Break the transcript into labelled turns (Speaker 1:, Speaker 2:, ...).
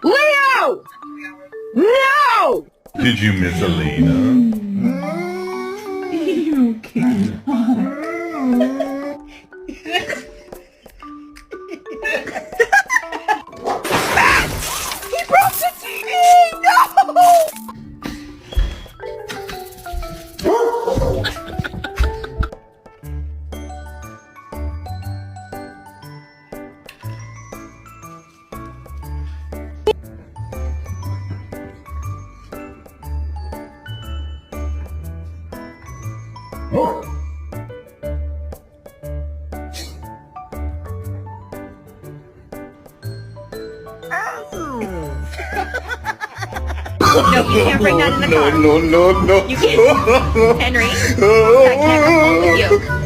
Speaker 1: Leo! No!
Speaker 2: Did you miss Alina?
Speaker 1: He broke the TV! No!
Speaker 3: No, you can't bring that in the car.
Speaker 2: No.
Speaker 3: You can't. Henry, that can't come home with you.